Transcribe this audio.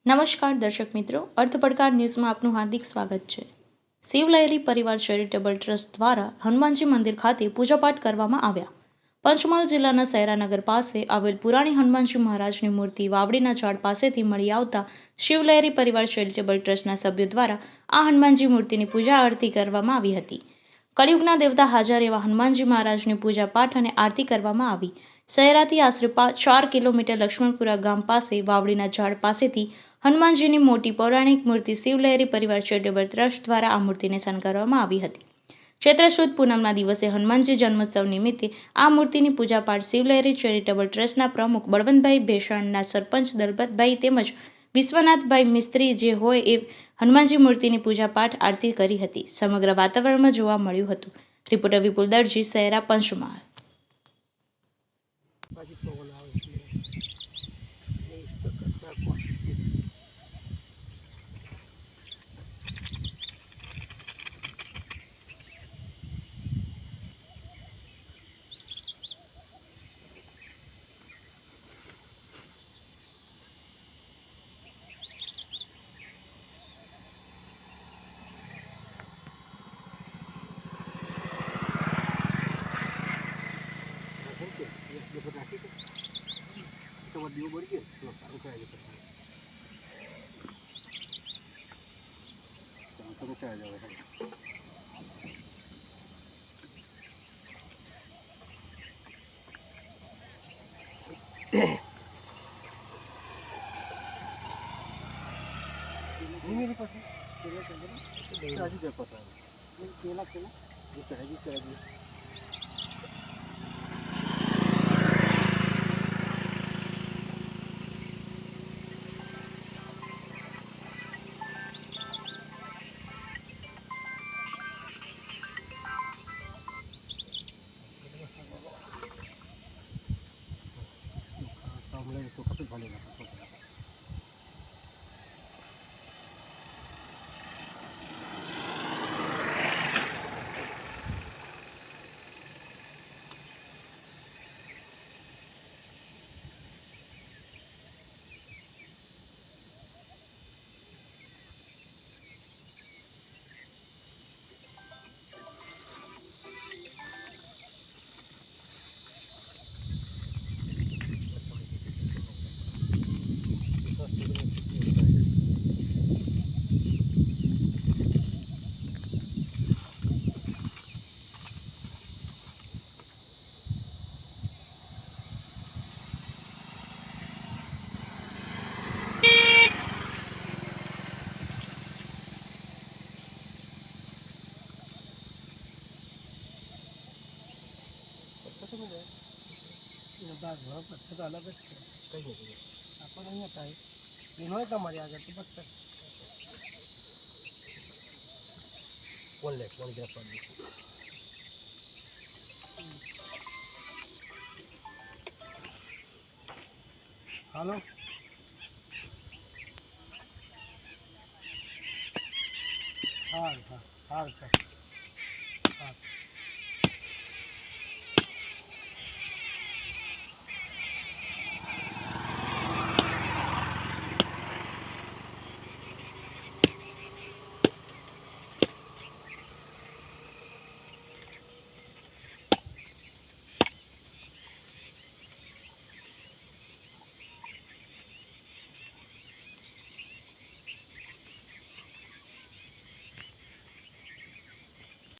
નમસ્કાર દર્શક મિત્રો, અર્થ પડકાર ન્યૂઝમાં આપનું હાર્દિક સ્વાગત છે. શિવલહેરી પરિવાર ચેરિટેબલ ટ્રસ્ટ દ્વારા હનુમાનજી મંદિર ખાતે પૂજાપાઠ કરવામાં આવ્યા. પંચમહાલ જિલ્લાના સૈરાનગર પાસે આવેલ પુરાણી હનુમાનજી મહારાજની મૂર્તિ વાવડીના ઝાડ પાસેથી મળી આવતા શિવલહેરી પરિવાર ચેરિટેબલ ટ્રસ્ટના સભ્યો દ્વારા આ હનુમાનજી મૂર્તિની પૂજા આરતી કરવામાં આવી હતી. કળિયુગના દેવતા હાજર એવા હનુમાનજી મહારાજની પૂજા પાઠ અને આરતી કરવામાં આવી. સૈરાથી આશરે 4 કિલોમીટર લક્ષ્મણપુરા ગામ પાસે વાવડીના ઝાડ પાસેથી હનુમાનજીની મોટી પૌરાણિક મૂર્તિ શિવલહેરી પરિવાર ચેરિટેબલ ટ્રસ્ટ દ્વારા આ મૂર્તિને શણગારવામાં આવી હતી. ચૈત્ર સુદ પૂનમના દિવસે હનુમાનજી જન્મોત્સવ નિમિત્તે આ મૂર્તિની પૂજાપાઠ શિવલહેરી ચેરિટેબલ ટ્રસ્ટના પ્રમુખ બળવંતભાઈ ભેસાણના સરપંચ દલપતભાઈ તેમજ વિશ્વનાથભાઈ મિસ્ત્રી જે હોય એ હનુમાનજી મૂર્તિની પૂજાપાઠ આરતી કરી હતી. સમગ્ર વાતાવરણમાં જોવા મળ્યું હતું. રિપોર્ટર વિપુલ દરજી, સૈરા, પંચમહાલ. અલગ જ છે કઈ નથી આપણે અહીંયા થાય એનો તમારી આગળ તો બસ કોણ લે કોણ ગ્રાફ હાલો હા હા હા